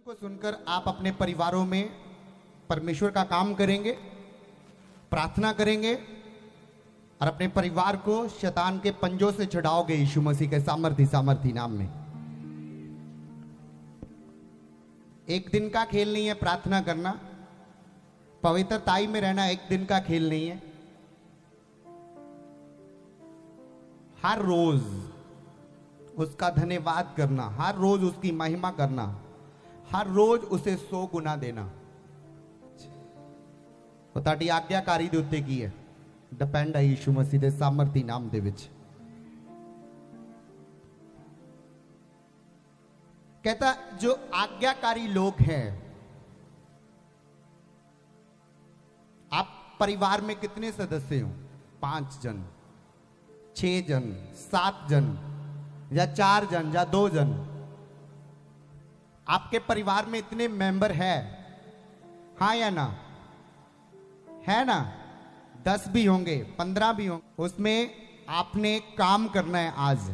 को सुनकर आप अपने परिवारों में परमेश्वर का काम करेंगे, प्रार्थना करेंगे और अपने परिवार को शैतान के पंजों से छुड़ाओगे यीशु मसीह के सामर्थी नाम में। एक दिन का खेल नहीं है प्रार्थना करना, पवित्रताई में रहना एक दिन का खेल नहीं है। हर रोज उसका धन्यवाद करना, हर रोज उसकी महिमा करना, हर रोज उसे 100 गुना देना। ਤੁਹਾਡੀ ਆਗਿਆਕਾਰੀ ਦੇ ਉੱਤੇ ਕੀ ਹੈ? डिपेंड है यीशु मसीह के सामर्थी नाम दे विच। कहता जो आज्ञाकारी लोग हैं, आप परिवार में कितने सदस्य हो? 5 जन, 6 जन, 7 जन या 4 जन या 2 जन? आपके परिवार में इतने मेंबर है? हाँ या ना? है ना? 10 भी होंगे, 15 भी होंगे। उसमें आपने काम करना है। आज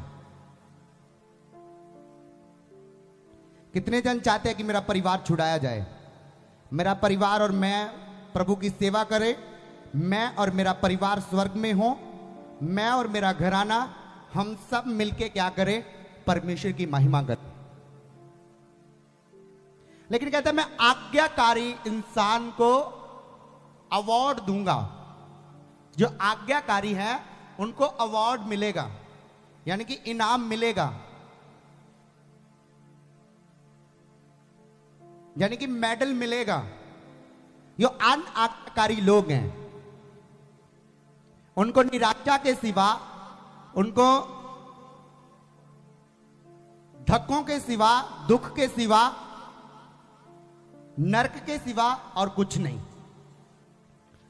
कितने जन चाहते हैं कि मेरा परिवार छुड़ाया जाए, मेरा परिवार और मैं प्रभु की सेवा करे, मैं और मेरा परिवार स्वर्ग में हो, मैं और मेरा घराना हम सब मिलके क्या करें? परमेश्वर की महिमा करें। लेकिन कहता है मैं आज्ञाकारी इंसान को अवार्ड दूंगा। जो आज्ञाकारी है उनको अवार्ड मिलेगा, यानी कि इनाम मिलेगा, यानी कि मेडल मिलेगा। जो अनाज्ञाकारी लोग हैं उनको निराशा के सिवा, उनको धक्कों के सिवा, दुख के सिवा, नरक के सिवा और कुछ नहीं।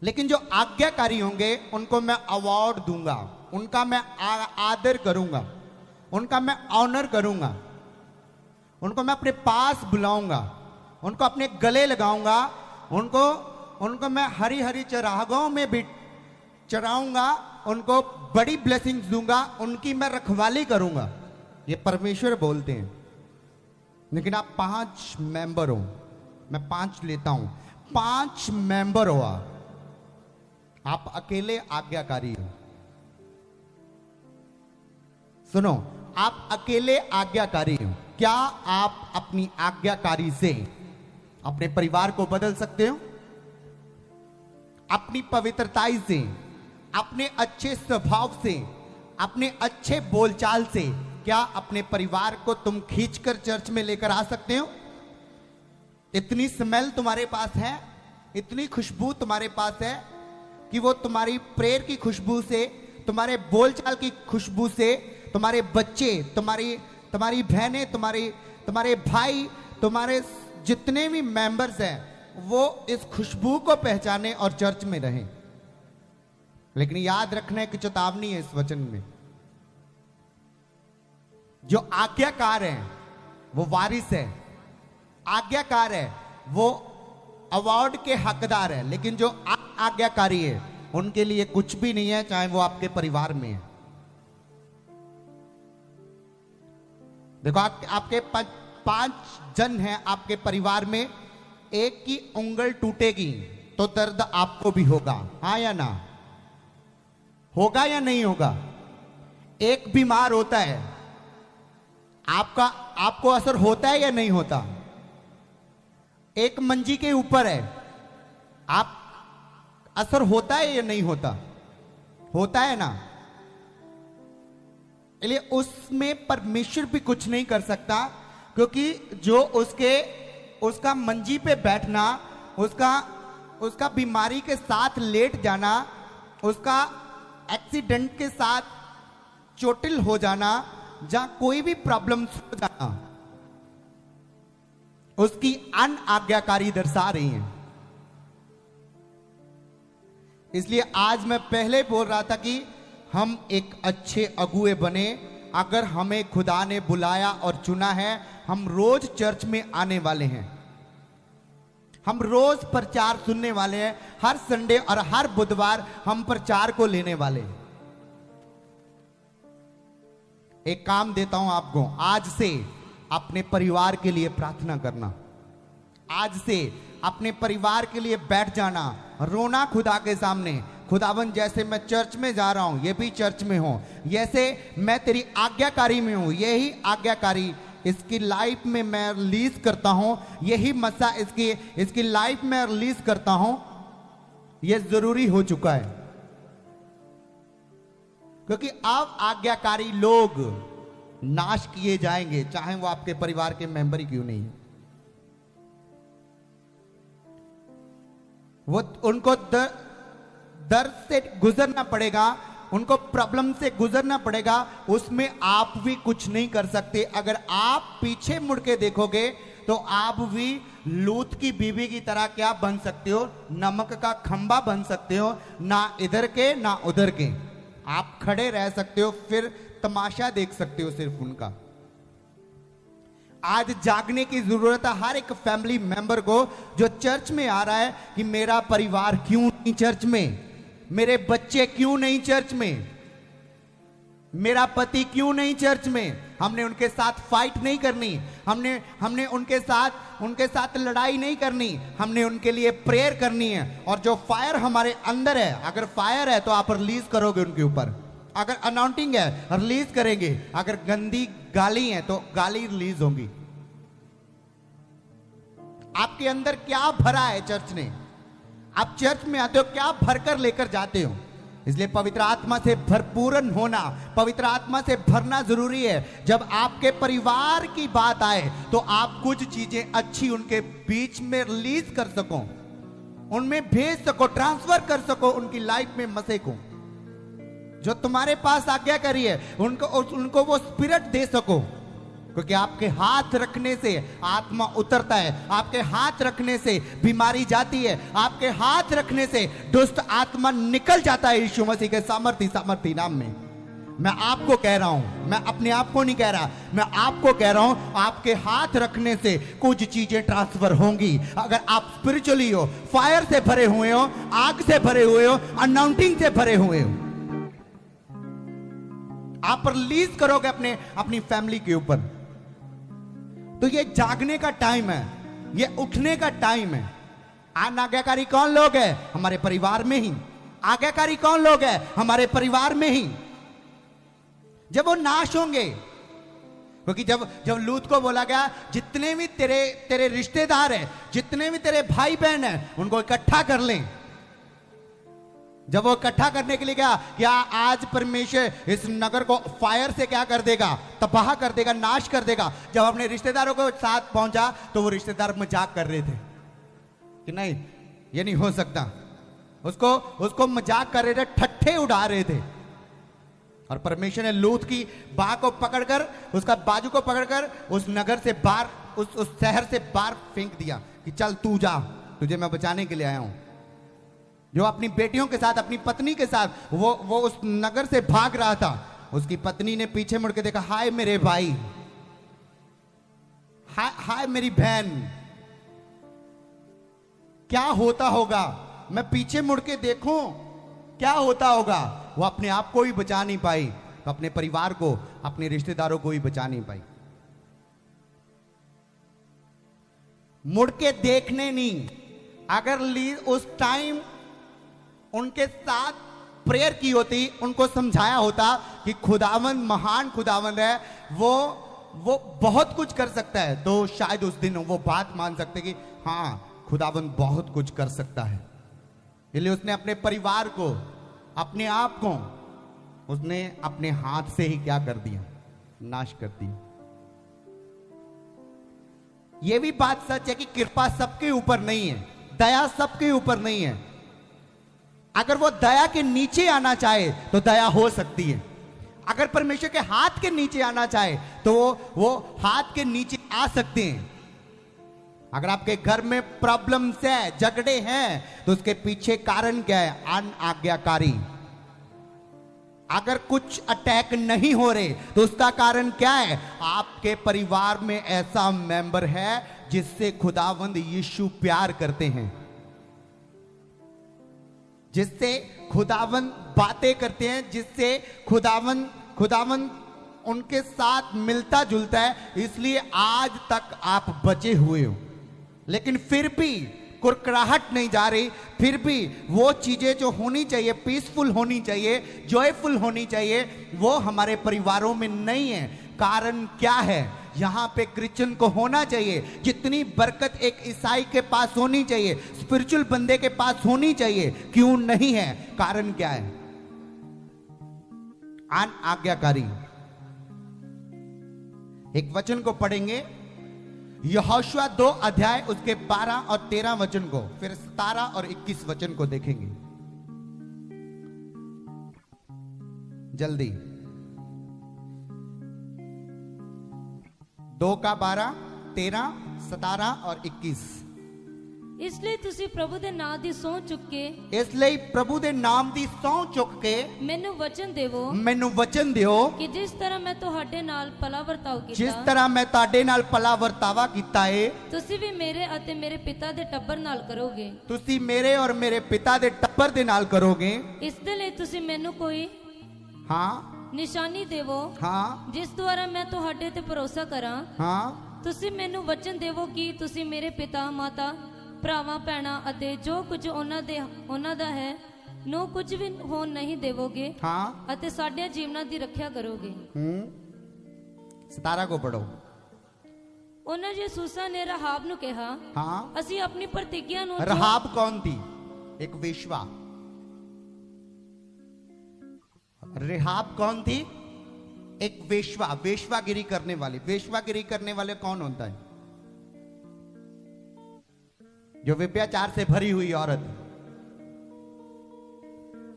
लेकिन जो आज्ञाकारी होंगे उनको मैं अवार्ड दूंगा, उनका मैं आदर करूंगा, उनका मैं ऑनर करूंगा, उनको मैं अपने पास बुलाऊंगा, उनको अपने गले लगाऊंगा, उनको मैं हरी हरी चरागाहों में भी चराऊंगा, उनको बड़ी ब्लेसिंग्स दूंगा, उनकी मैं रखवाली करूंगा। ये परमेश्वर बोलते हैं। लेकिन आप 5 मेंबर हो, मैं 5 लेता हूं, 5 मेंबर हो आप अकेले आज्ञाकारी हो। सुनो, आप अकेले आज्ञाकारी हो। क्या आप अपनी आज्ञाकारी से अपने परिवार को बदल सकते हो? अपनी पवित्रताई से, अपने अच्छे स्वभाव से, अपने अच्छे बोलचाल से क्या अपने परिवार को तुम खींचकर चर्च में लेकर आ सकते हो? इतनी स्मेल तुम्हारे पास है, इतनी खुशबू तुम्हारे पास है कि वो तुम्हारी प्रेयर की खुशबू से, तुम्हारे बोलचाल की खुशबू से तुम्हारे बच्चे, तुम्हारी बहनें, तुम्हारे भाई, तुम्हारे जितने भी मेंबर्स हैं वो इस खुशबू को पहचाने और चर्च में रहें। लेकिन याद रखना की चेतावनी है इस वचन में। जो आज्ञाकार है वो वारिस है, आज्ञाकार है वो अवार्ड के हकदार है। लेकिन जो आज्ञाकारी है उनके लिए कुछ भी नहीं है, चाहे वो आपके परिवार में है। देखो आपके 5 जन हैं आपके परिवार में, एक की उंगल टूटेगी तो दर्द आपको भी होगा। हाँ या ना? होगा या नहीं होगा? एक बीमार होता है, आपको असर होता है या नहीं होता? एक मंजी के ऊपर है, आप असर होता है या नहीं होता? होता है ना? इसलिए उसमें परमेश्वर भी कुछ नहीं कर सकता, क्योंकि जो उसका मंजी पे बैठना, उसका बीमारी के साथ लेट जाना, उसका एक्सीडेंट के साथ चोटिल हो जाना, जहां कोई भी प्रॉब्लम्स हो जाना, उसकी अनाज्ञाकारी दर्शा रही हैं। इसलिए आज मैं पहले बोल रहा था कि हम एक अच्छे अगुए बने। अगर हमें खुदा ने बुलाया और चुना है, हम रोज चर्च में आने वाले हैं, हम रोज प्रचार सुनने वाले हैं, हर संडे और हर बुधवार हम प्रचार को लेने वाले हैं। एक काम देता हूं आपको, आज से अपने परिवार के लिए प्रार्थना करना। आज से अपने परिवार के लिए बैठ जाना, रोना खुदा के सामने, खुदावन जैसे मैं चर्च में जा रहा हूं ये भी चर्च में हो, जैसे मैं तेरी आज्ञाकारी में हूं यही आज्ञाकारी इसकी लाइफ में मैं रिलीज करता हूं, यही मसा इसकी लाइफ में रिलीज करता हूं। यह जरूरी हो चुका है, क्योंकि अब आज्ञाकारी लोग नाश किए जाएंगे, चाहे वो आपके परिवार के मेंबर ही क्यों नहीं है। वो उनको दर्द से गुजरना पड़ेगा, उनको प्रॉब्लम से गुजरना पड़ेगा, उसमें आप भी कुछ नहीं कर सकते। अगर आप पीछे मुड़ के देखोगे तो आप भी लूत की बीवी की तरह क्या बन सकते हो, नमक का खंबा बन सकते हो, ना इधर के ना उधर के। आप खड़े रह सकते हो, फिर तमाशा देख सकते हो सिर्फ उनका। आज जागने की जरूरत है हर एक फैमिली मेंबर को जो चर्च में आ रहा है कि मेरा परिवार क्यों नहीं चर्च में, मेरे बच्चे क्यों नहीं चर्च में, मेरा पति क्यों नहीं चर्च में। हमने उनके साथ फाइट नहीं करनी, हमने उनके साथ लड़ाई नहीं करनी, हमने उनके लिए प्रेयर करनी है। और जो फायर हमारे अंदर है, अगर फायर है तो आप रिलीज करोगे उनके ऊपर, अगर अनाउंटिंग है रिलीज करेंगे, अगर गंदी गाली है तो गाली रिलीज होंगी। आपके अंदर क्या भरा है चर्च ने, आप चर्च में आते हो क्या भरकर लेकर जाते हो। इसलिए पवित्र आत्मा से भरपूरन होना, पवित्र आत्मा से भरना जरूरी है। जब आपके परिवार की बात आए तो आप कुछ चीजें अच्छी उनके बीच में रिलीज कर सको, उनमें भेज सको, ट्रांसफर कर सको उनकी लाइफ में मसे को। जो तुम्हारे पास आज्ञा करी है उनको वो स्पिरिट दे सको, क्योंकि आपके हाथ रखने से आत्मा उतरता है, आपके हाथ रखने से बीमारी जाती है, आपके हाथ रखने से दुष्ट आत्मा निकल जाता है यीशु मसीह के सामर्थी नाम में। मैं आपको कह रहा हूं, मैं अपने आप को नहीं कह रहा, मैं आपको कह रहा हूं, आपके हाथ रखने से कुछ चीजें ट्रांसफर होंगी। अगर आप स्पिरिचुअली हो, फायर से भरे हुए हो, आग से भरे हुए हो, अनाउंटिंग से भरे हुए हो, आप रिलीज करोगे अपनी फैमिली के ऊपर। तो ये जागने का टाइम है, ये उठने का टाइम है। आज्ञाकारी कौन लोग हैं? हमारे परिवार में ही। आज्ञाकारी कौन लोग हैं? हमारे परिवार में ही। जब वो नाश होंगे, क्योंकि जब लूत को बोला गया जितने भी तेरे रिश्तेदार हैं, जितने भी तेरे भाई बहन हैं, उनको इकट्ठा कर लें। जब वो इकट्ठा करने के लिए गया, क्या आज परमेश्वर इस नगर को फायर से क्या कर देगा? तबाह कर देगा, नाश कर देगा। जब अपने रिश्तेदारों को साथ पहुंचा तो वो रिश्तेदार मजाक कर रहे थे कि नहीं ये नहीं हो सकता, उसको मजाक कर रहे थे, ठट्ठे उड़ा रहे थे। और परमेश्वर ने लूत की बाह को पकड़कर, उसका बाजू को पकड़कर उस नगर से बाहर, उस शहर से बाहर फेंक दिया कि चल तू जा, तुझे मैं बचाने के लिए आया हूं। जो अपनी बेटियों के साथ, अपनी पत्नी के साथ वो उस नगर से भाग रहा था, उसकी पत्नी ने पीछे मुड़ के देखा, हाय मेरे भाई, हाय मेरी बहन, क्या होता होगा, मैं पीछे मुड़ के देखूं क्या होता होगा। वो अपने आप को ही बचा नहीं पाई, तो अपने परिवार को, अपने रिश्तेदारों को ही बचा नहीं पाई। मुड़ के देखने नहीं, अगर उस टाइम उनके साथ प्रेयर की होती, उनको समझाया होता कि खुदावंद महान खुदावंद है, वो बहुत कुछ कर सकता है, तो शायद उस दिन वो बात मान सकते कि हाँ खुदावंद बहुत कुछ कर सकता है। इसलिए उसने अपने परिवार को, अपने आप को उसने अपने हाथ से ही क्या कर दिया? नाश कर दिया। यह भी बात सच है कि कृपा सबके ऊपर नहीं है, दया सबके ऊपर नहीं है। अगर वो दया के नीचे आना चाहे तो दया हो सकती है। अगर परमेश्वर के हाथ के नीचे आना चाहे तो वो हाथ के नीचे आ सकते हैं। अगर आपके घर में प्रॉब्लम्स है, झगड़े हैं, तो उसके पीछे कारण क्या है? अनाज्ञाकारी। अगर कुछ अटैक नहीं हो रहे तो उसका कारण क्या है? आपके परिवार में ऐसा मेंबर है जिससे खुदावंद यीशु प्यार करते हैं, जिससे खुदावंद बातें करते हैं, जिससे खुदावंद उनके साथ मिलता जुलता है, इसलिए आज तक आप बचे हुए हो। लेकिन फिर भी कुरकुराहट नहीं जा रही, फिर भी वो चीजें जो होनी चाहिए, पीसफुल होनी चाहिए, जॉयफुल होनी चाहिए, वो हमारे परिवारों में नहीं है। कारण क्या है? यहां पे क्रिश्चियन को होना चाहिए जितनी बरकत एक ईसाई के पास होनी चाहिए, स्पिरिचुअल बंदे के पास होनी चाहिए, क्यों नहीं है? कारण क्या है? आज्ञाकारी। एक वचन को पढ़ेंगे, यहोशुआ 2 अध्याय उसके 12 और 13 वचन को, फिर 17 और 21 वचन को देखेंगे जल्दी। 2 का 12, 13, 17 और 21। इसलिए ਤੁਸੀਂ ਪ੍ਰਭੂ ਦੇ ਨਾਮ ਦੀ ਸਹੁੰ ਚੁੱਕ ਕੇ, ਇਸ ਲਈ ਪ੍ਰਭੂ ਦੇ ਨਾਮ ਦੀ ਸਹੁੰ ਚੁੱਕ ਕੇ ਮੈਨੂੰ ਵਚਨ ਦੇਵੋ, ਮੈਨੂੰ ਵਚਨ ਦਿਓ ਕਿ ਜਿਸ ਤਰ੍ਹਾਂ ਮੈਂ ਤੁਹਾਡੇ ਨਾਲ ਭਲਾ ਵਰਤਾਓ ਕੀਤਾ, ਜਿਸ ਤਰ੍ਹਾਂ ਮੈਂ ਤੁਹਾਡੇ ਨਾਲ ਭਲਾ ਵਰਤਾਵਾ ਕੀਤਾ ਏ, ਤੁਸੀਂ ਵੀ ਮੇਰੇ ਅਤੇ ਮੇਰੇ ਪਿਤਾ ਦੇ ਟੱਬਰ ਨਾਲ ਕਰੋਗੇ। ਤੁਸੀਂ ਮੇਰੇ ਔਰ ਮੇਰੇ ਪਿਤਾ ਦੇ ਟੱਬਰ ਦੇ ਨਾਲ ਕਰੋਗੇ। ਇਸ ਦੇ ਲਈ ਤੁਸੀਂ ਮੈਨੂੰ ਕੋਈ ਹਾਂ ਨਿਸ਼ਾਨੀ ਦੇਵੋ, ਹਾਂ ਜਿਸ ਦੁਆਰਾ ਮੈਂ ਤੁਹਾਡੇ ਤੇ ਭਰੋਸਾ ਕਰਾਂ। ਹਾਂ ਤੁਸੀਂ ਮੈਨੂੰ ਵਚਨ ਦੇਵੋ ਕਿ ਤੁਸੀਂ ਮੇਰੇ ਪਿਤਾ ਮਾਤਾ ਭਰਾਵਾਂ ਭੈਣਾਂ ਅਤੇ ਜੋ ਕੁਝ ਉਹਨਾਂ ਦਾ ਹੈ ਨੂੰ ਕੁਝ ਵੀ ਹੋਣ ਨਹੀਂ ਦੇਵੋਗੇ, ਹਾਂ ਅਤੇ ਸਾਡੇ ਜੀਵਨਾਂ ਦੀ ਰੱਖਿਆ ਕਰੋਗੇ। 17 को पढ़ो। ਉਹਨਾਂ ਯਿਸੂਸਾ ਨੇ ਰਹਾਬ ਨੂੰ ਕਿਹਾ, हाँ ਅਸੀਂ ਆਪਣੀ ਪ੍ਰਤਿੱਗਿਆ ਨੂੰ रहाब कौन थी? एक वेश्वा। रहाब कौन थी? एक वेश्वा, वेश्वागिरी करने वाली। वेश्वागिरी करने वाले कौन होता है? जो व्यभिचार से भरी हुई औरत,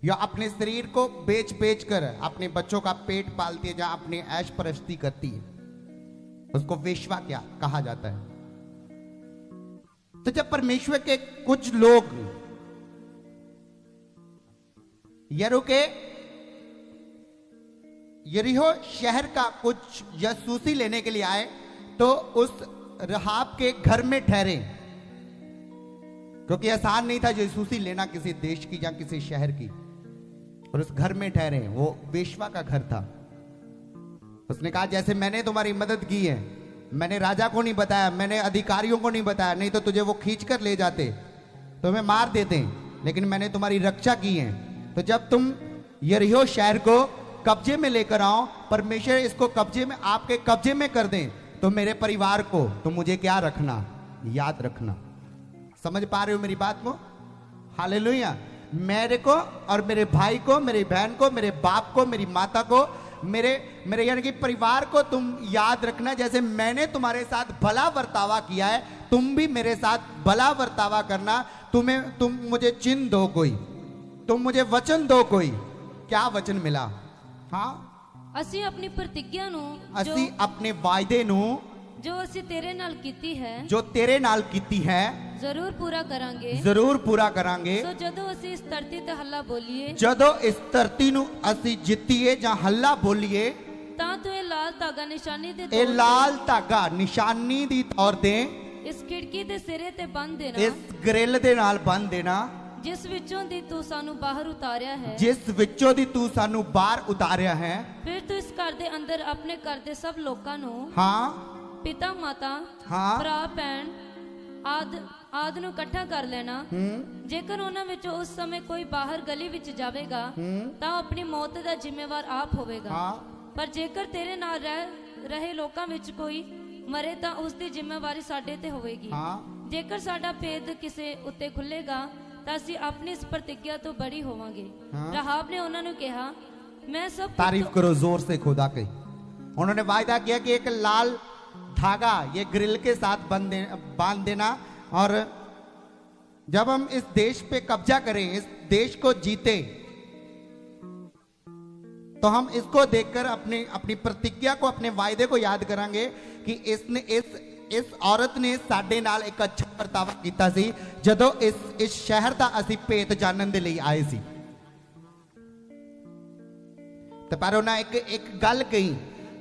या अपने शरीर को बेच बेच कर अपने बच्चों का पेट पालती है, जहां अपनी ऐश परस्ती करती है, उसको वेश्वा क्या कहा जाता है। तो जब परमेश्वर के कुछ लोग यरीहो शहर का कुछ यसूसी लेने के लिए आए, तो उस रहाब के घर में ठहरे, क्योंकि आसान नहीं था यसूसी लेना किसी देश की या किसी शहर की। और उस घर में ठहरे, वो वेश्वा का घर था। उसने कहा, जैसे मैंने तुम्हारी मदद की है, मैंने राजा को नहीं बताया, मैंने अधिकारियों को नहीं बताया, नहीं तो तुझे वो खींच कर ले जाते, तुम्हें मार देते, लेकिन मैंने तुम्हारी रक्षा की है। तो जब तुम यरीहो शहर को कब्जे में लेकर आओ, परमेश्वर इसको कब्जे में, आपके कब्जे में कर दें, तो मेरे परिवार को, तो मुझे क्या रखना? याद रखना। समझ पा रहे हो मेरी बात को? हालेलुया। मेरे को और मेरे भाई को, मेरी बहन को, मेरे बाप को, मेरी माता को, मेरे यानी कि परिवार को तुम याद रखना। जैसे मैंने तुम्हारे साथ भला वर्तावा किया है, तुम भी मेरे साथ भला वर्तावा करना। तुम मुझे चिन्ह दो कोई, तुम मुझे वचन दो कोई। क्या वचन मिला? हाँ, ਅਸੀਂ ਆਪਣੀ ਪ੍ਰਤਿੱਗਿਆ ਨੂੰ, ਅਸੀਂ अपने वायदे ਨੂੰ, ਜੋ ਅਸੀਂ ਤੇਰੇ ਨਾਲ ਕੀਤੀ ਹੈ, जो तेरे नाल कीती है, ਜ਼ਰੂਰ ਪੂਰਾ ਕਰਾਂਗੇ। जरूर पूरा करांगे। ਸੋ ਜਦੋਂ ਅਸੀਂ ਇਸ ਧਰਤੀ ਤੇ ਹੱਲਾ ਬੋਲੀਏ, ਜਦੋਂ ਇਸ ਧਰਤੀ ਨੂੰ ਅਸੀਂ ਜਿੱਤੀਏ ਜਾਂ ਹੱਲਾ ਬੋਲੀਏ, ਤਾਂ ਤੂੰ ਇਹ ਲਾਲ ਧਾਗਾ ਨਿਸ਼ਾਨੀ ਦੇ ਇਹ ਤੌਰ ਲਾਲ ਧਾਗਾ ਨਿਸ਼ਾਨੀ ਦੀ ਤੌਰ ਤੇ ਤੇ ਇਸ ਖਿੜਕੀ ਦੇ ਸਿਰੇ ਤੇ ਬੰਨ੍ਹ ਦੇਣਾ, ਇਸ ਗ੍ਰਿਲ ਦੇ ਨਾਲ ਬੰਨ ਦੇਣਾ, ਜਿਸ ਵਿੱਚੋਂ ਦੀ ਤੂੰ ਸਾਨੂੰ ਬਾਹਰ ਉਤਾਰਿਆ ਹੈ। ਜਿਸ ਵਿੱਚੋਂ ਦੀ ਤੂੰ ਸਾਨੂੰ ਬਾਹਰ ਉਤਾਰਿਆ ਹੈ। ਫਿਰ ਤੂੰ ਇਸ ਘਰ ਦੇ ਅੰਦਰ ਆਪਣੇ ਘਰ ਦੇ ਸਭ ਲੋਕਾਂ ਨੂੰ, ਹਾਂ ਪਿਤਾ ਮਾਤਾ, ਹਾਂ ਭਰਾ ਭੈਣ ਆਦ ਨੂੰ ਇਕੱਠਾ ਕਰ ਲੈਣਾ। ਜੇਕਰ ਉਹਨਾਂ ਵਿੱਚੋਂ ਉਸ ਸਮੇਂ ਕੋਈ ਬਾਹਰ ਗਲੀ ਵਿੱਚ ਜਾਵੇਗਾ, ਤਾਂ ਆਪਣੀ ਮੌਤ ਦਾ ਜ਼ਿੰਮੇਵਾਰ ਆਪ ਹੋਵੇਗਾ। ਹਾਂ ਪਰ ਜੇਕਰ ਤੇਰੇ ਨਾਲ ਰਹੇ ਲੋਕਾਂ ਵਿੱਚ ਕੋਈ ਮਰੇ, ਤਾਂ ਉਸ ਦੀ ਜ਼ਿੰਮੇਵਾਰੀ ਸਾਡੇ ਤੇ ਹੋਵੇਗੀ। ਹਾਂ ਜੇਕਰ ਸਾਡਾ ਭੇਦ ਕਿਸੇ ਉੱਤੇ ਖੁੱਲੇਗਾ, ਤਾਂ ਅਸੀਂ ਆਪਣੀ ਇਸ ਪ੍ਰਤਿੱਗਿਆ ਤੋਂ ਬੜੀ ਹੋਵਾਂਗੇ। ਰਹਾਬ ਨੇ ਉਹਨਾਂ ਨੂੰ ਕਿਹਾ, मैं सब तारीफ करो जोर से खुदा की। उन्होंने वायदा किया कि एक लाल धागा ये ग्रिल के साथ बांध देना, और जब हम इस देश पे कब्जा करें, इस देश को जीते, तो हम इसको देखकर अपनी प्रतिज्ञा को, अपने वायदे को याद करांगे कि इसने इस औरत ने साडे नाल एक अच्छा बर्तावा कीता सी जदों इस शहर दा असीं भेत जानन दे लई आए सी। ते पर उन्हें एक गल कही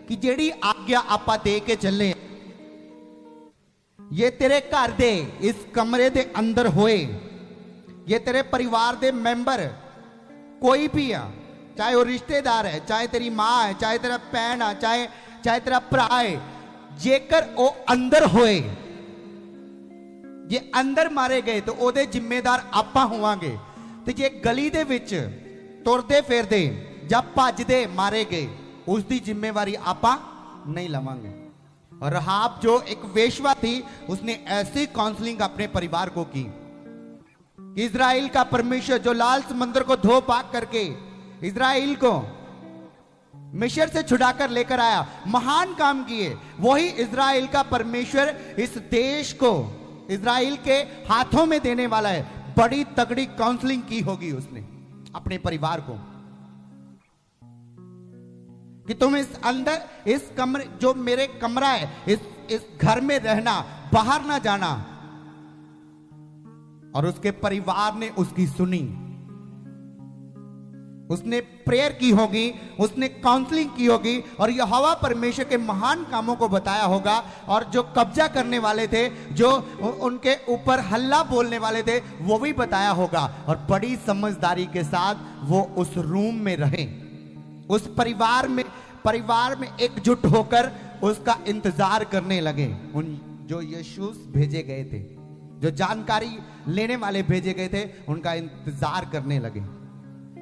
कि जेड़ी आज्ञा आपां दे के चले, ये तेरे घर दे इस कमरे दे अंदर होए, ये तेरे परिवार दे मेंबर कोई भी आ, चाहे वो रिश्तेदार है, चाहे तेरी मां है, चाहे तेरा भैन है, चाहे तेरा भरा है, जेकर वो अंदर होए, ये अंदर मारे गए तो ਉਹਦੇ ਜ਼ਿੰਮੇਦਾਰ ਆਪਾਂ ਹੋਵਾਂਗੇ ਤੇ ਜੇ ਗਲੀ ਦੇ ਵਿੱਚ ਤੁਰਦੇ ਫਿਰਦੇ ਜਾਂ ਭੱਜਦੇ ਮਾਰੇ ਗਏ ਉਸ ਦੀ ਜ਼ਿੰਮੇਵਾਰੀ ਆਪਾਂ नहीं लवांगे। और रहाब जो एक वेश्या थी उसने ऐसी काउंसलिंग अपने परिवार को की। इजराइल का परमेश्वर जो लाल समुद्र को धो पाक करके इजराइल को मिस्र से छुड़ाकर लेकर आया, महान काम किए, वही इजराइल का परमेश्वर इस देश को इजराइल के हाथों में देने वाला है। बड़ी तगड़ी काउंसलिंग की होगी उसने अपने परिवार को कि तुम इस अंदर इस कमरे जो मेरे कमरा है इस घर में रहना, बाहर ना जाना। और उसके परिवार ने उसकी सुनी, उसने प्रेयर की होगी, उसने काउंसलिंग की होगी और यहोवा परमेश्वर के महान कामों को बताया होगा। और जो कब्जा करने वाले थे, जो उनके ऊपर हल्ला बोलने वाले थे, वो भी बताया होगा। और बड़ी समझदारी के साथ वो उस रूम में रहे, उस परिवार में एकजुट होकर उसका इंतजार करने लगे। उन जो यीशु भेजे गए थे, जो जानकारी लेने वाले भेजे गए थे, उनका इंतजार करने लगे।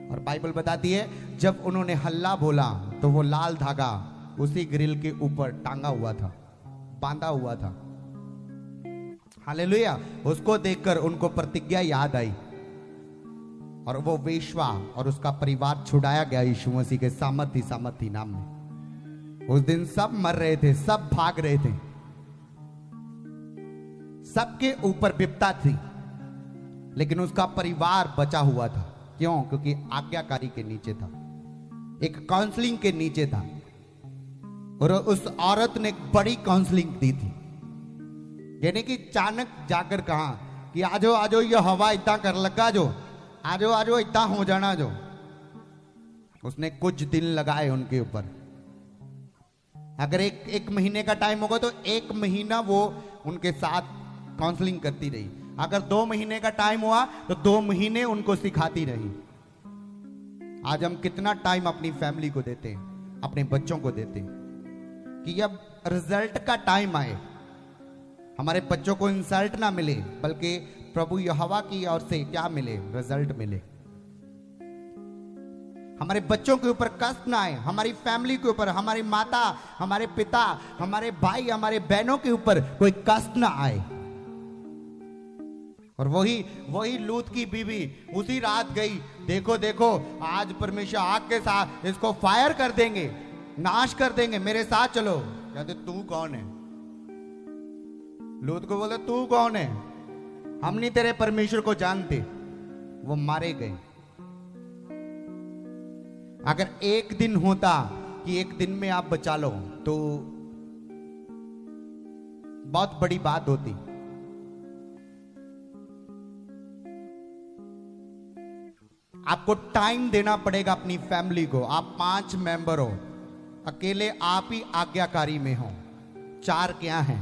और बाइबल बताती है जब उन्होंने हल्ला बोला तो वो लाल धागा उसी ग्रिल के ऊपर टांगा हुआ था, बांधा हुआ था। हालेलुया। उसको देखकर उनको प्रतिज्ञा याद आई और वो वेश्या और उसका परिवार छुड़ाया गया यीशु मसीह के सामर्थी नाम में। उस दिन सब मर रहे थे, सब भाग रहे थे, सबके ऊपर विपदा थी, लेकिन उसका परिवार बचा हुआ था। क्यों? क्योंकि आज्ञाकारी के नीचे था, एक काउंसलिंग के नीचे था। और उस औरत ने एक बड़ी काउंसलिंग दी थी, यानी कि अचानक जाकर कहा कि आजो आजो ये हवा इतना कर लगा, जो आजो आजो इतना हो जाना। जो उसने कुछ दिन लगाए उनके ऊपर। अगर एक महीने का टाइम होगा तो 1 महीना वो उनके साथ काउंसलिंग करती रही। अगर 2 महीने का टाइम हुआ तो 2 महीने उनको सिखाती रही। आज हम कितना टाइम अपनी फैमिली को देते हैं, अपने बच्चों को देते हैं कि जब रिजल्ट का टाइम आए हमारे बच्चों को इंसल्ट ना मिले, बल्कि प्रभु यहोवा की ओर से क्या मिले? रिजल्ट मिले। हमारे बच्चों के ऊपर कष्ट ना आए, हमारी फैमिली के ऊपर, हमारी माता, हमारे पिता, हमारे भाई, हमारे बहनों के ऊपर कोई कष्ट ना आए। और वही लूत की बीवी उसी रात गई, देखो देखो आज परमेश्वर आग के साथ इसको फायर कर देंगे, नाश कर देंगे, मेरे साथ चलो। कहते तू कौन है? लूत को बोले तू कौन है? हम नहीं तेरे परमेश्वर को जानते। वो मारे गए। अगर एक दिन होता कि एक दिन में आप बचा लो तो बहुत बड़ी बात होती। आपको टाइम देना पड़ेगा अपनी फैमिली को। आप 5 मेंबर हो, अकेले आप ही आज्ञाकारी में हो। 4 क्या हैं?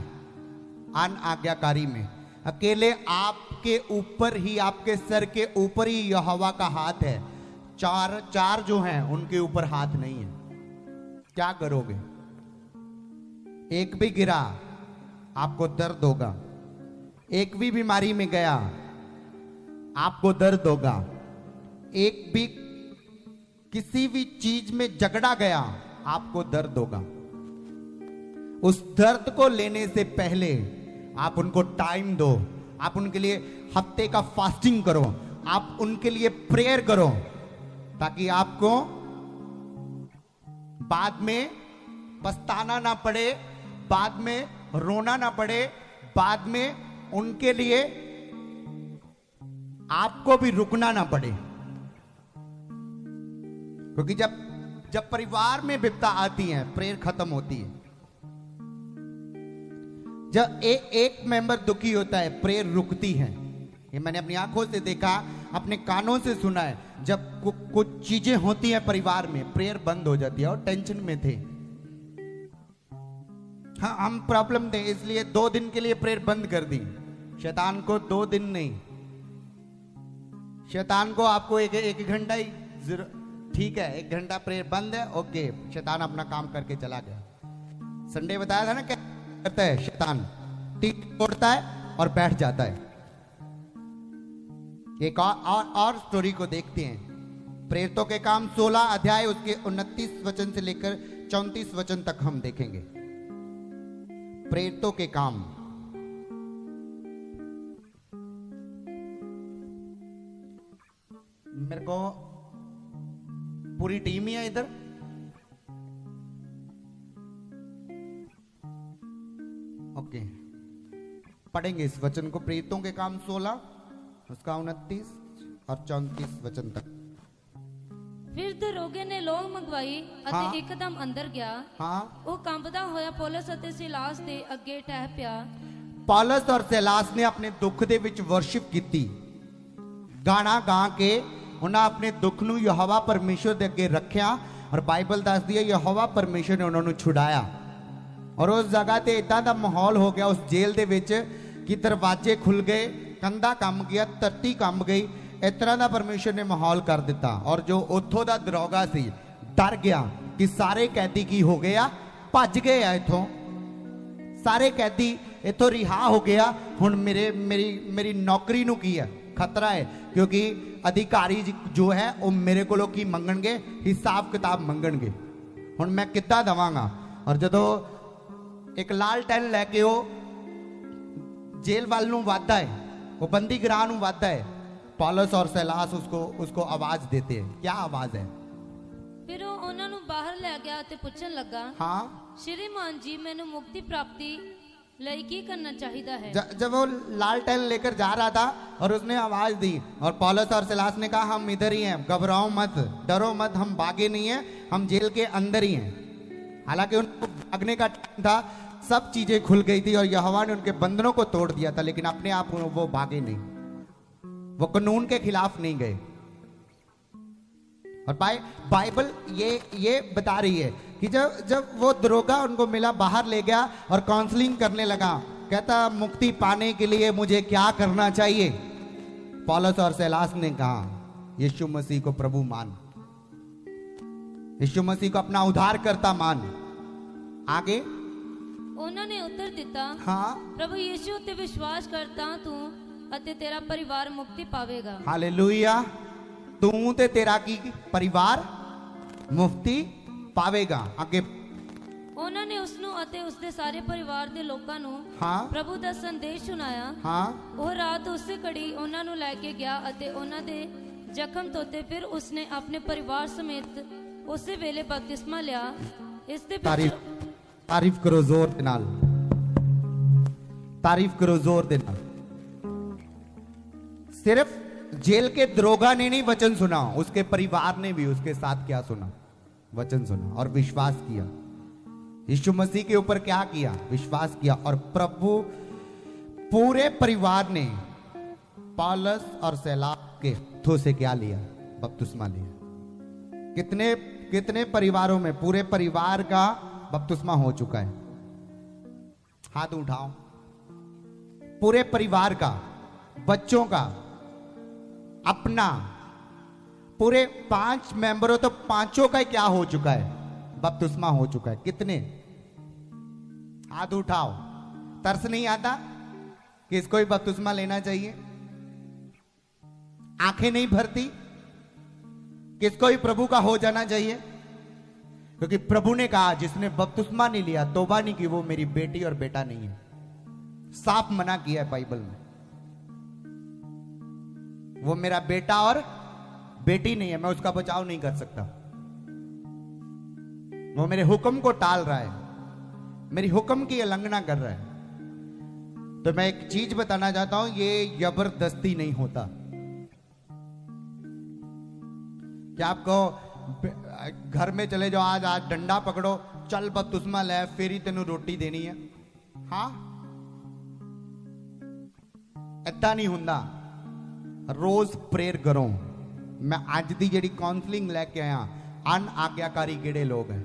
अनाज्ञाकारी में। अकेले आपके ऊपर ही, आपके सर के ऊपर ही यहोवा का हाथ है। 4 जो हैं उनके ऊपर हाथ नहीं है। क्या करोगे? एक भी गिरा आपको दर्द होगा, एक भी बीमारी में गया आपको दर्द होगा, एक भी किसी भी चीज में झगड़ा गया आपको दर्द होगा। उस दर्द को लेने से पहले आप उनको टाइम दो। आप उनके लिए हफ्ते का फास्टिंग करो, आप उनके लिए प्रेयर करो, ताकि आपको बाद में पछताना ना पड़े, बाद में रोना ना पड़े, बाद में उनके लिए आपको भी रुकना ना पड़े। क्योंकि जब परिवार में विपदा आती है, प्रेयर खत्म होती है। जब एक मेंबर दुखी होता है, प्रेयर रुकती है। ये मैंने अपनी आंखों से देखा, अपने कानों से सुना है। जब कुछ चीजें होती हैं परिवार में, प्रेयर बंद हो जाती है। और टेंशन में थे, हाँ हम प्रॉब्लम थे, इसलिए 2 दिन के लिए प्रेयर बंद कर दी। शैतान को 2 दिन नहीं, शैतान को आपको एक घंटा ही, ठीक है 1 घंटा प्रेयर बंद है, ओके, शैतान अपना काम करके चला गया। संडे बताया था ना क्या करता है शैतान? टीवी तोड़ता है, और बैठ जाता है। एक और स्टोरी को देखते हैं। प्रेरितों के काम 16 अध्याय उसके 29 वचन से लेकर 34 वचन तक हम देखेंगे। प्रेरितों के काम। मेरे को पूरी टीम ही है इधर। ओके, पढ़ेंगे इस वचन को। प्रेरितों के काम 16 उसका 29 और 34 वचन तक। ਫਿਰ ਦਰੋਗੇ ਨੇ ਲੋਹ ਮੰਗਵਾਈ ਹਾਂ। ਅਤੇ ਇੱਕਦਮ ਅੰਦਰ ਗਿਆ। हाँ, ਉਹ ਕੰਬਦਾ ਹੋਇਆ ਪੌਲਸ ਅਤੇ ਸਿਲਾਸ ਦੇ ਅੱਗੇ ਟਹਿ ਪਿਆ। पौलुस और सिलास ने अपने दुख ਦੇ ਵਿੱਚ ਵਰਸ਼ਿਪ ਕੀਤੀ। ਗਾਣਾ ਗਾ ਕੇ ਉਹਨਾਂ ਆਪਣੇ ਦੁੱਖ ਨੂੰ ਯਹੋਵਾ ਪਰਮੇਸ਼ਰ ਦੇ ਅੱਗੇ ਰੱਖਿਆ ਔਰ ਬਾਈਬਲ ਦੱਸਦੀ ਹੈ ਯਹੋਵਾ ਪਰਮੇਸ਼ਰ ਨੇ ਉਹਨਾਂ ਨੂੰ ਛੁਡਾਇਆ। ਔਰ ਉਸ ਜਗ੍ਹਾ ਤੇ ਇਦਾਂ ਦਾ ਮਾਹੌਲ ਹੋ ਗਿਆ ਉਸ ਜੇਲ੍ਹ ਦੇ ਵਿੱਚ ਕਿ ਦਰਵਾਜ਼ੇ ਖੁੱਲ ਗਏ, ਕੰਧਾ ਕੰਬ ਗਿਆ, ਧਰਤੀ ਕੰਬ ਗਈ। ਇਸ ਤਰ੍ਹਾਂ ਦਾ ਪਰਮੇਸ਼ਰ ਨੇ ਮਾਹੌਲ ਕਰ ਦਿੱਤਾ। ਔਰ ਜੋ ਉੱਥੋਂ ਦਾ ਦਰੋਗਾ ਸੀ ਡਰ ਗਿਆ ਕਿ ਸਾਰੇ ਕੈਦੀ ਕੀ ਹੋ ਗਏ ਆ, ਭੱਜ ਗਏ ਆ ਇੱਥੋਂ, ਸਾਰੇ ਕੈਦੀ ਇੱਥੋਂ ਰਿਹਾ ਹੋ ਗਿਆ। ਹੁਣ ਮੇਰੀ ਨੌਕਰੀ ਨੂੰ ਕੀ ਹੈ, ਖਤਰਾ ਹੈ, ਕਿਉਂਕਿ ਅਧਿਕਾਰੀ ਜੋ ਹੈ ਉਹ ਮੇਰੇ ਕੋਲੋਂ ਕੀ ਮੰਗਣਗੇ, ਹਿਸਾਬ ਕਿਤਾਬ ਮੰਗਣਗੇ। ਹੁਣ ਮੈਂ ਕਿੱਦਾਂ ਦਵਾਂਗਾ। ਔਰ ਜਦੋਂ ਇੱਕ ਲਾਲਟੈਨ ਲੈ ਕੇ ਉਹ ਜੇਲ੍ਹ ਵੱਲ ਨੂੰ ਵੱਧਦਾ ਹੈ, वो बंदी गृह ਨੂੰ ਵੱਧਦਾ है, पौलुस और सिलास उसको आवाज देते हैं। क्या आवाज है? ਫਿਰ ਉਹ ਉਹਨਾਂ ਨੂੰ ਬਾਹਰ ਲੈ ਗਿਆ ਤੇ ਪੁੱਛਣ ਲੱਗਾ, हाँ, ਸ਼੍ਰੀਮਾਨ ਜੀ ਮੈਨੂੰ ਮੁਕਤੀ ਪ੍ਰਾप्ति ਲਈ ਕੀ ਕਰਨਾ ਚਾਹੀਦਾ ਹੈ? जब वो लालटेन लेकर जा रहा था और उसने आवाज दी और पौलुस और सिलास ने कहा हम इधर ही हैं, घबराओ मत, डरो मत, हम भागे नहीं हैं, हम जेल के अंदर ही हैं। हालांकि उनको भागने का टाइम था, सब चीजें खुल गई थी और यहोवा ने उनके बंधनों को तोड़ दिया था, लेकिन अपने आप वो भागे नहीं, वो कानून के खिलाफ नहीं गए। और बाइबल ये बता रही है कि जब वो दरोगा उनको मिला, बाहर ले गया और काउंसलिंग करने लगा, कहता मुक्ति पाने के लिए मुझे क्या करना चाहिए? पौलुस और सिलास ने कहा यीशु मसीह को प्रभु मान, यीशु मसीह को अपना उद्धारकर्ता मान। आगे ਉਹਨਾਂ ਨੇ ਉੱਤਰ ਦਿੱਤਾ, हाँ, ਪ੍ਰਭੂ ਯੀਸ਼ੂ ਉੱਤੇ ਵਿਸ਼ਵਾਸ ਕਰ ਤਾਂ ਤੂੰ ਅਤੇ ਤੇਰਾ ਪਰਿਵਾਰ ਮੁਕਤੀ ਪਾਵੇਗਾ। हालेलुया। तू ते तेरा की परिवार मुक्ति पावेगा। आगे ਉਹਨਾਂ ਨੇ ਉਸ ਨੂੰ ਅਤੇ ਉਸ ਦੇ ਸਾਰੇ ਪਰਿਵਾਰ ਦੇ ਲੋਕਾਂ ਨੂੰ हाँ, ਪ੍ਰਭੂ ਦਾ ਸੰਦੇਸ਼ ਸੁਣਾਇਆ। हाँ, ਉਹ ਰਾਤ ਉਸੇ ਘੜੀ ਉਹਨਾਂ ਨੂੰ ਲੈ ਕੇ ਗਿਆ ਅਤੇ ਉਹਨਾਂ ਦੇ ਜ਼ਖਮ ਧੋਤੇ। ਫਿਰ ਉਸਨੇ ਆਪਣੇ ਪਰਿਵਾਰ ਸਮੇਤ ਉਸੇ ਵੇਲੇ ਬਪਤਿਸਮਾ ਲਿਆ। ਇਸ ਦੇ तारीफ करो जोर दे नाल, तारीफ करो जोर दे नाल। सिर्फ जेल के दरोगा ने नहीं वचन सुना, उसके परिवार ने भी उसके साथ क्या सुना? वचन सुना और विश्वास किया। यीशु मसीह के ऊपर क्या किया? विश्वास किया। और प्रभु पूरे परिवार ने पौलुस और सिलास के हाथों से क्या लिया? बपतिस्मा लिया। कितने परिवारों में पूरे परिवार का बपतिस्मा हो चुका है? हाथ उठाओ। पूरे परिवार का, बच्चों का, अपना, पूरे 5 मेंबरों, तो 5 का क्या हो चुका है? बपतिस्मा हो चुका है। कितने? हाथ उठाओ। तरस नहीं आता कि इसको ही बपतिस्मा लेना चाहिए? आंखें नहीं भरती किसको ही प्रभु का हो जाना चाहिए? क्योंकि प्रभु ने कहा जिसने बपतिस्मा नहीं लिया, तौबा नहीं की, वो मेरी बेटी और बेटा नहीं है। साफ मना किया है बाइबल में, वो मेरा बेटा और बेटी नहीं है, मैं उसका बचाव नहीं कर सकता। वो मेरे हुक्म को टाल रहा है, मेरी हुक्म की उल्लंघना कर रहा है। तो मैं एक चीज बताना चाहता हूं, ये जबरदस्ती नहीं होता। क्या आपको घर में चले जाओ, आज डंडा पकड़ो, चल बपतिस्मा ले, फिर ही तेनू रोटी देनी है? हाँ, इतना नहीं हुंदा। रोज प्रेयर करो। मैं आज दी जेडी काउंसलिंग लेके आया, अन आज्ञाकारी किहड़े लोग है?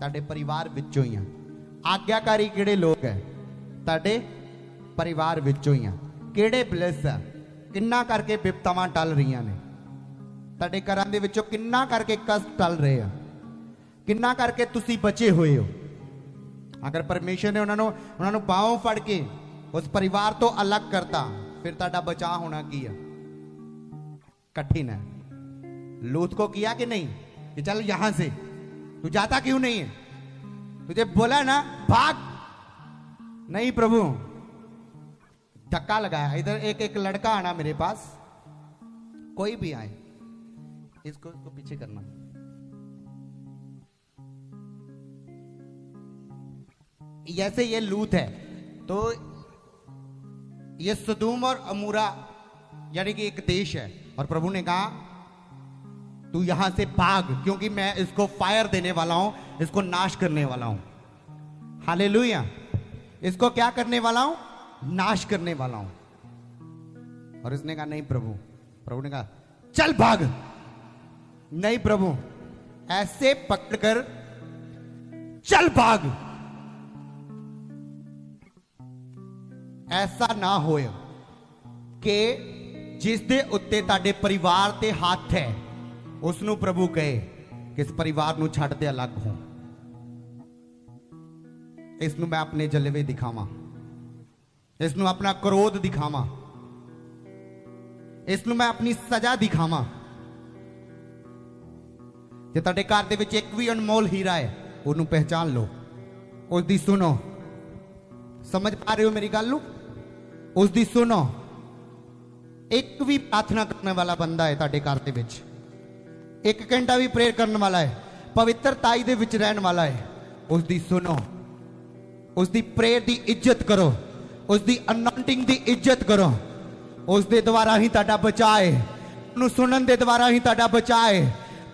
ताडे परिवार विचों ही हैं। आज्ञाकारी किहड़े लोग है? ताडे परिवार विचों ही हैं। किहड़े ब्लेस है? किन्ना करके विपतावां टल रही ने? ਤੁਹਾਡੇ ਘਰਾਂ ਦੇ ਵਿੱਚੋਂ ਕਿੰਨਾ ਕਰਕੇ ਕਸ਼ਟ ਟਲ ਰਹੇ ਆ, ਕਿੰਨਾ ਕਰਕੇ ਤੁਸੀਂ ਬਚੇ ਹੋਏ ਹੋ। ਅਗਰ ਪਰਮੇਸ਼ਰ ਨੇ ਉਹਨਾਂ ਨੂੰ ਬਾਹੋਂ ਫੜ ਕੇ उस परिवार तो अलग करता, फिर ताड़ा बचा होना किया कठिन है। लूत को किया कि नहीं कि चल यहां से, तू जाता क्यों नहीं है, तुझे बोला ना भाग, नहीं प्रभु, धक्का लगाया। इधर एक एक लड़का आना मेरे पास, कोई भी आए, इसको पीछे करना। जैसे ये लूत है तो ये सदूम और अमूरा यानी कि एक देश है, और प्रभु ने कहा तू यहां से भाग, क्योंकि मैं इसको फायर देने वाला हूं, इसको नाश करने वाला हूं। हालेलुया। इसको क्या करने वाला हूं? नाश करने वाला हूं। और इसने कहा नहीं प्रभु। प्रभु ने कहा चल भाग। नहीं प्रभु, ऐसे पकड़कर चल भाग। ऐसा ना होए कि जिस दे उत्ते ताडे परिवार ते हाथ है उसनु प्रभु कहे कि इस परिवार ਨੂੰ ਛੱਡ ਦੇ अलग हो। इसनु मैं अपने जलवे दिखावा, इसनु अपना क्रोध दिखावा, इसनु मैं अपनी सजा दिखावा। जे ਤੁਹਾਡੇ ਘਰ ਦੇ ਵਿੱਚ ਇੱਕ ਵੀ ਅਨਮੋਲ ਹੀਰਾ ਹੈ ਉਹਨੂੰ ਪਹਿਚਾਨ ਲਓ, ਉਸ ਦੀ ਸੁਣੋ। समझ पा रहे हो मेरी गल ਨੂੰ? ਉਸ ਦੀ ਸੁਣੋ। ਇੱਕ ਵੀ प्रार्थना करने वाला बंदा है ਤੁਹਾਡੇ ਘਰ ਦੇ ਵਿੱਚ, एक घंटा भी प्रेयर करने वाला है, पवित्रताई दे विच रहने वाला है, उसकी सुनो, उसकी प्रेयर की इज्जत करो, उसकी अनॉइंटिंग की इज्जत करो। उसके द्वारा ही तुहाडा बचाव है, उन्हें सुनन दे द्वारा ही तुहाडा बचाव है,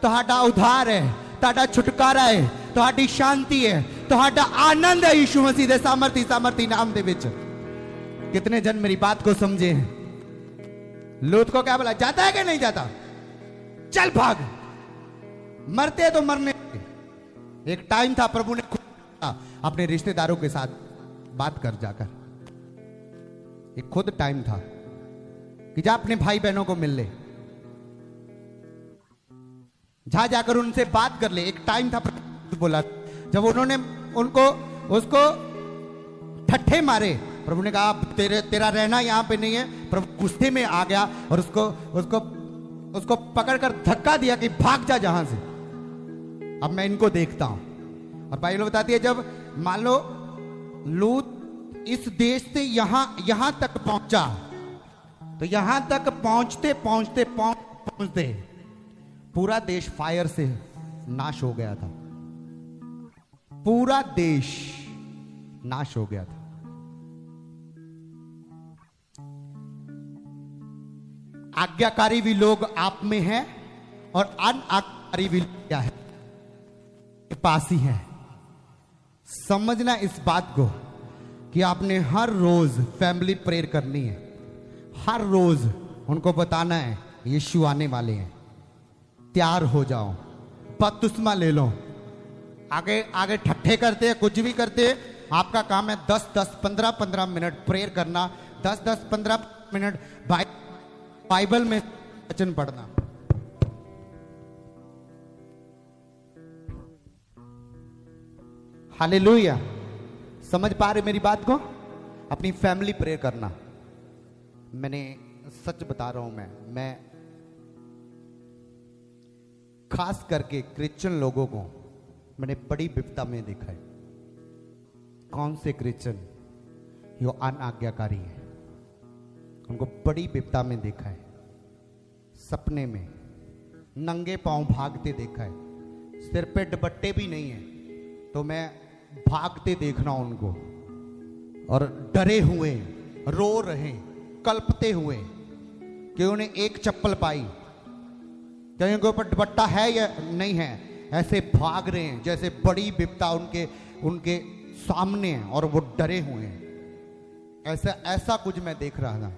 तुहाडा उद्धार है, तुहाडा छुटकारा है, तुहाडी शांति है, तुहाडा आनंद है यीशु मसीह दे सामर्थी नाम दे विच। कितने जन मेरी बात को समझे हैं? लूत को क्या बोला, जाता है कि नहीं जाता? चल भाग, मरते तो मरने। एक टाइम था प्रभु ने खुद अपने रिश्तेदारों के साथ बात कर जाकर, एक खुद टाइम था कि जा अपने भाई बहनों को मिल ले, जा जाकर उनसे बात कर ले। एक टाइम था प्रभु बोला, जब उन्होंने उनको उसको ठट्ठे मारे, प्रभु ने कहा तेरा रहना यहां पे नहीं है। प्रभु गुस्से में आ गया और उसको पकड़कर धक्का दिया कि भाग जा जहां से, अब मैं इनको देखता हूं। और बाइबल बताती है जब मान लो लूत इस देश से यहां तक पहुंचा, तो यहां तक पहुंचते पूरा देश फायर से नाश हो गया था, पूरा देश नाश हो गया था। आज्ञाकारी भी लोग आप में हैं और अनाज्ञाकारी भी क्या है, पास ही है। समझना इस बात को कि आपने हर रोज फैमिली प्रेयर करनी है, हर रोज उनको बताना है यीशु आने वाले हैं, तैयार हो जाओ, बपतिस्मा ले लो। आगे आगे ठट्ठे करते हैं, कुछ भी करते हैं, आपका काम है 10-10, 15-15 मिनट प्रेयर करना, 10-10, 15 मिनट बाइबल में वचन पढ़ना। हालेलुया। समझ पा रहे मेरी बात को? अपनी फैमिली प्रेयर करना। मैंने सच बता रहा हूं, मैं खास करके क्रिश्चियन लोगों को मैंने बड़ी विपदा में देखा है। कौन से क्रिश्चियन? जो अनाज्ञाकारी है, उनको बड़ी विपदा में देखा है। सपने में नंगे पांव भागते देखा है, सिर पे दुपट्टे भी नहीं है तो मैं भागते देखना उनको, और डरे हुए, रो रहे, कल्पते हुए कि उन्हें एक चप्पल पाई, क्या उनके ऊपर दुपट्टा है या नहीं है, ऐसे भाग रहे हैं जैसे बड़ी विपदा उनके सामने है और वो डरे हुए हैं। ऐसा कुछ मैं देख रहा था,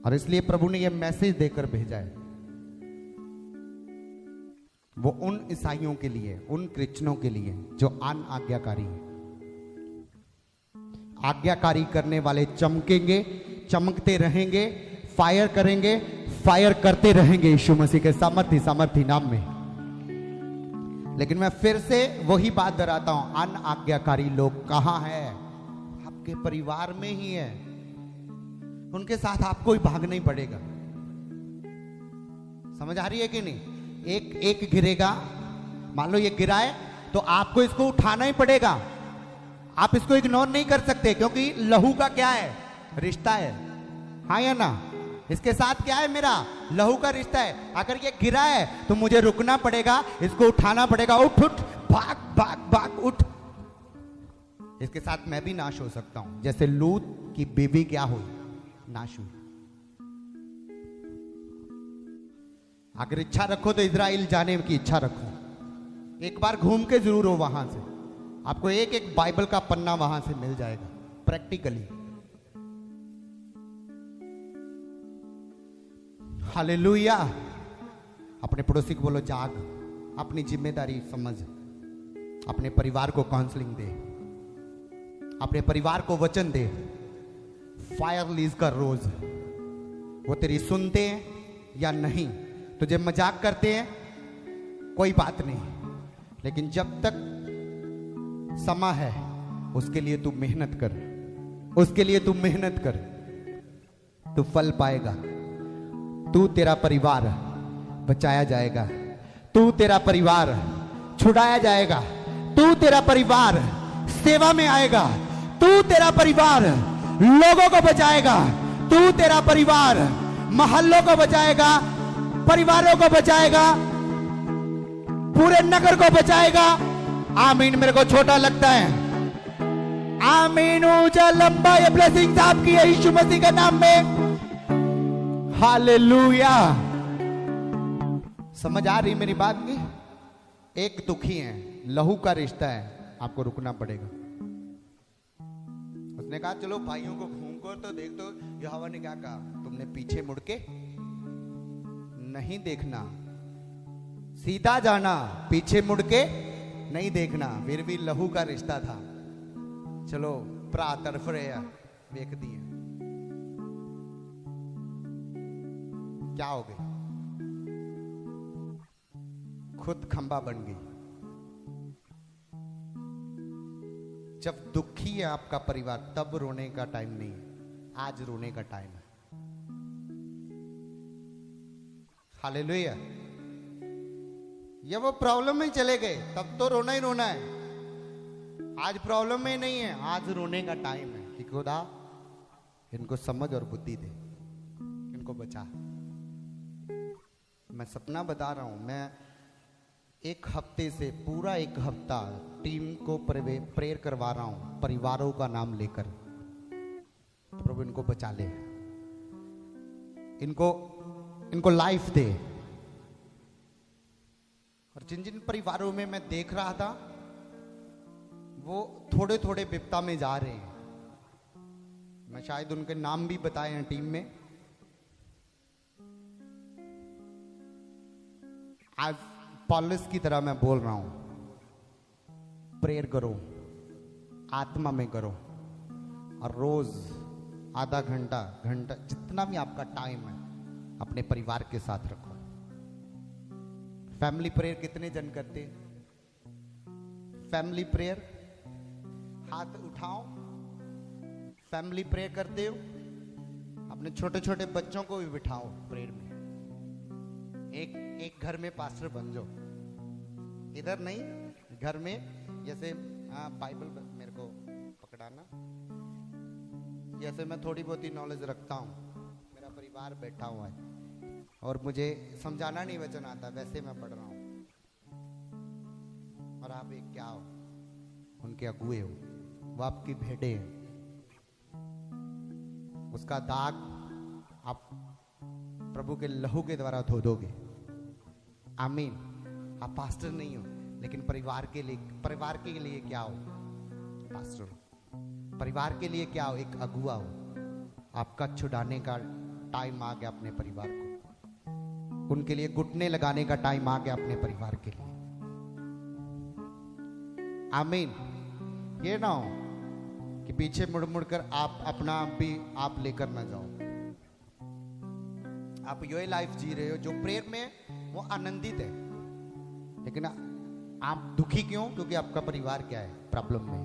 और इसलिए प्रभु ने यह मैसेज देकर भेजा है। वो उन ईसाइयों के लिए, उन क्रिश्चियनों के लिए जो अनाज्ञाकारी हैं। आज्ञाकारी करने वाले चमकेंगे, चमकते रहेंगे, फायर करेंगे, फायर करते रहेंगे यीशु मसीह के सामर्थी नाम में। लेकिन मैं फिर से वही बात दोहराता हूं, अनाज्ञाकारी लोग कहां हैं? आपके परिवार में ही है, उनके साथ आपको ही भागना ही पड़ेगा। समझ आ रही है कि नहीं? एक गिरेगा, मान लो ये गिरा है, तो आपको इसको उठाना ही पड़ेगा। आप इसको इग्नोर नहीं कर सकते, क्योंकि लहू का क्या है? रिश्ता है। हाँ या ना? इसके साथ क्या है? मेरा लहू का रिश्ता है। अगर ये गिरा है तो मुझे रुकना पड़ेगा, इसको उठाना पड़ेगा। उठ उठ, भाग भाग भाग, उठ। इसके साथ मैं भी नाश हो सकता हूं, जैसे लूत की बीवी क्या हुई? नाश हुई। अगर इच्छा रखो तो इजराइल जाने की इच्छा रखो, एक बार घूम के जरूर हो वहां से। आपको एक एक बाइबल का पन्ना वहां से मिल जाएगा प्रैक्टिकली। हालेलुया। अपने पड़ोसी को बोलो, जाग, अपनी जिम्मेदारी समझ, अपने परिवार को काउंसलिंग दे, अपने परिवार को वचन दे। फायर रिलीज कर रोज। वो तेरी सुनते हैं या नहीं, तुझे मजाक करते हैं कोई बात नहीं, लेकिन जब तक समय है उसके लिए तू मेहनत कर, उसके लिए तू मेहनत कर, तू फल पाएगा। तू, तेरा परिवार बचाया जाएगा, तू, तेरा परिवार छुड़ाया जाएगा, तू, तेरा परिवार सेवा में आएगा, तू, तेरा परिवार लोगों को बचाएगा, तू, तेरा परिवार मोहल्लों को बचाएगा, परिवारों को बचाएगा, पूरे नगर को बचाएगा। आमीन। मेरे को छोटा लगता है। आमीन। ऊंचा लंबा ये ब्लेसिंग्स आपकी है यीशु मसीह के नाम में। हालेलुया। समझ आ रही मेरी बात की? एक दुखी है, लहू का रिश्ता है, आपको रुकना पड़ेगा। उसने कहा चलो भाइयों को घूम कर तो देख। तो यहोवा ने क्या कहा? तुमने पीछे मुड़ के नहीं देखना, सीधा जाना, पीछे मुड़ के नहीं देखना। फिर भी लहू का रिश्ता था। चलो भरा तड़फ रहे वेख दिए, क्या हो गई? खुद खंबा बन गई। जब दुखी है आपका परिवार, तब रोने का टाइम नहीं है, आज रोने का टाइम है। हालेलुया। ये वो प्रॉब्लम में चले गए, तब तो रोना ही रोना है। आज प्रॉब्लम में नहीं है, आज रोने का टाइम है कि खुदा इनको समझ और बुद्धि दे, इनको बचा। मैं सपना बता रहा हूं। मैं एक हफ्ते से पूरा एक हफ्ता टीम को प्रेयर करवा रहा हूं, परिवारों का नाम लेकर। प्रभु इनको बचा ले, इनको लाइफ दे। और जिन जिन परिवारों में मैं देख रहा था, वो थोड़े थोड़े विपता में जा रहे हैं। मैं शायद उनके नाम भी बताए हैं टीम में। आज पॉलिस की तरह मैं बोल रहा हूं, प्रेयर करो, आत्मा में करो, और रोज आधा घंटा जितना भी आपका टाइम है अपने परिवार के साथ रखो। फैमिली प्रेयर कितने जन करते? फैमिली प्रेयर हाथ उठाओ। फैमिली प्रेयर करते हो? अपने छोटे छोटे बच्चों को भी बिठाओ प्रेयर में। एक घर में पास्टर बन जाओ, इधर नहीं, घर में। जैसे बाइबल मेरे को पकड़ाना, जैसे मैं थोड़ी बहुत ही नॉलेज रखता हूँ, मेरा परिवार बैठा हुआ है और मुझे समझाना नहीं वचन आता, वैसे मैं पढ़ रहा हूँ। और आप एक क्या हो? उनके अगुए हो, वो आपकी भेड़े हैं। उसका दाग आप प्रभु के लहू के द्वारा धो दोगे। आमीन। आप पास्टर नहीं हो, लेकिन परिवार के लिए क्या हो? पास्टर हो। परिवार के लिए क्या हो? एक अगुआ हो। आपका छुड़ाने का टाइम आ गया अपने परिवार को। उनके लिए घुटने लगाने का टाइम आ गया अपने परिवार के लिए। आमीन। ये ना हो कि पीछे मुड़ मुड़ कर आप अपना भी आप लेकर ना जाओ। आप ये लाइफ जी रहे हो जो प्रेयर में वो आनंदित है, लेकिन आप दुखी क्यों? क्योंकि आपका परिवार क्या है? प्रॉब्लम में।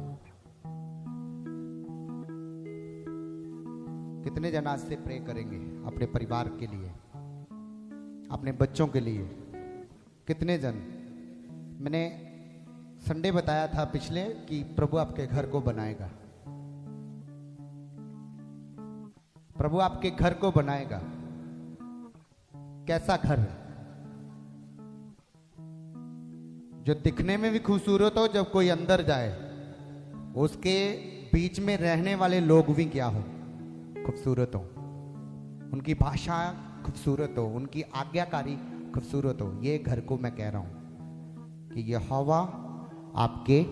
कितने जन आज से प्रे करेंगे अपने परिवार के लिए, अपने बच्चों के लिए? कितने जन? मैंने संडे बताया था पिछले कि प्रभु आपके घर को बनाएगा, प्रभु आपके घर को बनाएगा। कैसा घर? जो दिखने में भी खूबसूरत हो, जब कोई अंदर जाए उसके बीच में रहने वाले लोग भी क्या हो? खूबसूरत हो, उनकी भाषा खूबसूरत हो, उनकी आज्ञाकारी खूबसूरत हो। ये घर को मैं कह रहा हूं कि यहोवा आपके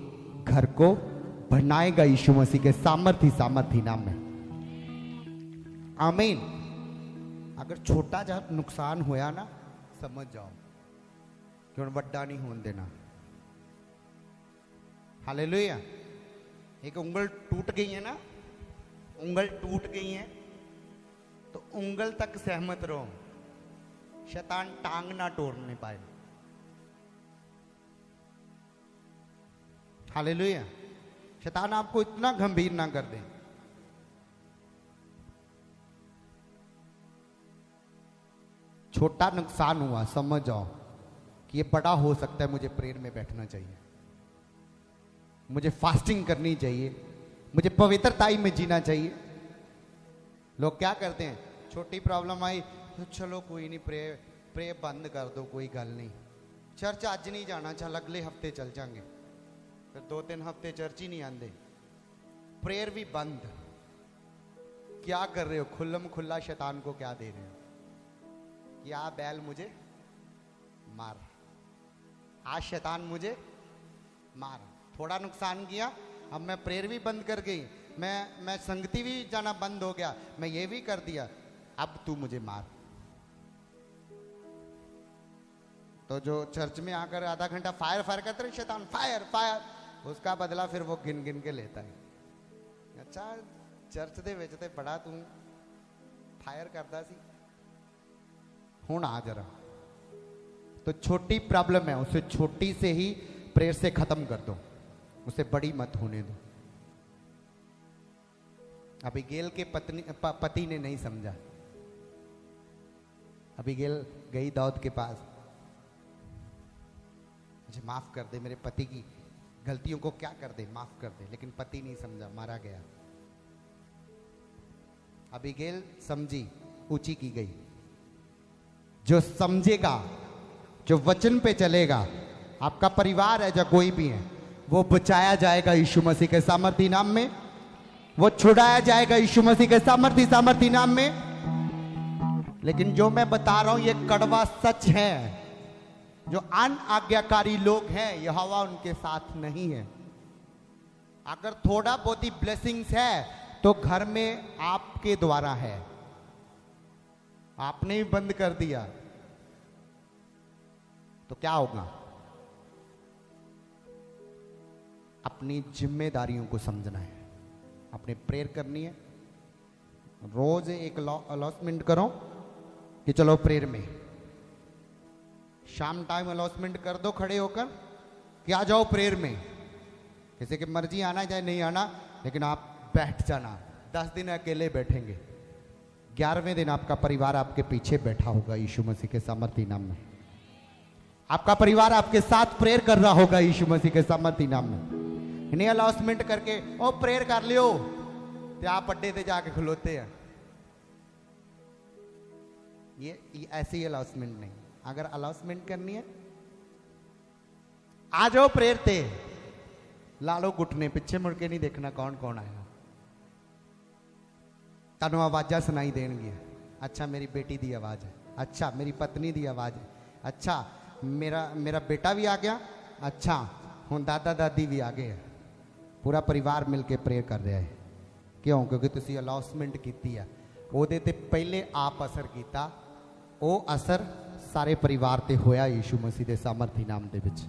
घर को बनाएगा यीशु मसीह के सामर्थी नाम में। आमीन। अगर छोटा जा नुकसान होया ना, समझ जाओ कि बड़ा नहीं होने देना। हालेलुया। एक उंगल टूट गई है ना, उंगल टूट गई है तो उंगल तक सहमत रहो, शैतान टांग ना तोड़ने पाए। हालेलुया। शैतान आपको इतना गंभीर ना कर दे। छोटा नुकसान हुआ, समझ जाओ कि ये बड़ा हो सकता है। मुझे प्रेयर में बैठना चाहिए, मुझे फास्टिंग करनी चाहिए, मुझे पवित्रताई में जीना चाहिए। लोग क्या करते हैं, छोटी प्रॉब्लम आई तो चलो कोई नहीं, प्रे बंद कर दो, कोई गल नहीं, चर्च आज नहीं जाना, चल अगले हफ्ते चल जाएंगे। फिर 2-3 हफ्ते चर्च ही नहीं आते, प्रेयर भी बंद। क्या कर रहे हो? खुल्लम खुल्ला शैतान को क्या दे रहे हो? या बैल मुझे मार, आज शैतान मुझे मार। थोड़ा नुकसान किया, अब मैं प्रेयर भी बंद कर गई, मैं संगति भी जाना बंद हो गया, मैं ये भी कर दिया, अब तू मुझे मार। तो जो चर्च में आकर आधा घंटा फायर फायर करते रहे शैतान, फायर फायर, उसका बदला फिर वो गिन गिन के लेता है। अच्छा, चर्च दे विच ते बड़ा तू फायर करता सी, हुण आ जरा। तो छोटी प्रॉब्लम है, उसे छोटी से ही प्रेयर से खत्म कर दो, उसे बड़ी मत होने दो। अबीगेल के पति ने नहीं समझा। अबीगेल गई दाऊद के पास, मुझे माफ कर दे, मेरे पति की गलतियों को क्या कर दे, माफ कर दे। लेकिन पति नहीं समझा, मारा गया। अबीगेल समझी, ऊंची की गई। जो समझेगा, जो वचन पे चलेगा, आपका परिवार है या कोई भी है, वो बचाया जाएगा यीशु मसीह के सामर्थी नाम में, वो छुड़ाया जाएगा यीशु मसीह के सामर्थी नाम में। लेकिन जो मैं बता रहा हूं ये कड़वा सच है। जो अनाज्ञाकारी लोग हैं, यहोवा उनके साथ नहीं है। अगर थोड़ा बहुत ही ब्लेसिंग्स है तो घर में आपके द्वारा है, आपने ही बंद कर दिया तो क्या होगा? अपनी जिम्मेदारियों को समझना है, अपने प्रेयर करनी है। रोज एक अलॉटमेंट करो कि चलो प्रेयर में, शाम टाइम अलॉटमेंट कर दो खड़े होकर कि आ जाओ प्रेयर में। किसी की मर्जी आना चाहे नहीं आना, लेकिन आप बैठ जाना। 10 दिन अकेले बैठेंगे, 11वें दिन आपका परिवार आपके पीछे बैठा होगा यीशु मसीह के सामर्थी नाम में। आपका परिवार आपके साथ प्रेयर कर रहा होगा यीशु मसीह के सामर्थी नाम में। इन्हें अनाउंसमेंट करके ओ प्रेयर कर लियो तो आप अड्डे पे जाके खलोते हैं। ये ऐसी ही अनाउंसमेंट नहीं। अगर अनाउंसमेंट करनी है, आ जाओ प्रेयर ते, ला लो घुटने, पीछे मुड़ के नहीं देखना कौन कौन आया। तनु आवाजा सुनाई देंगी, अच्छा मेरी बेटी दी आवाज है, अच्छा मेरी पत्नी दी आवाज है, अच्छा मेरा बेटा भी आ गया, अच्छा हुण दादा दादी भी आ गए। पूरा परिवार मिलके प्रेयर कर रहा है। क्यों? क्योंकि तुसी अनाउंसमेंट की है, ਉਹਦੇ ਤੇ ਪਹਿਲੇ ਆਪ ਅਸਰ ਕੀਤਾ, ਉਹ ਅਸਰ ਸਾਰੇ ਪਰਿਵਾਰ ਤੇ ਹੋਇਆ ਯੀਸ਼ੂ ਮਸੀਹ ਦੇ ਸਾਮਰਥੀ ਨਾਮ ਦੇ ਵਿੱਚ।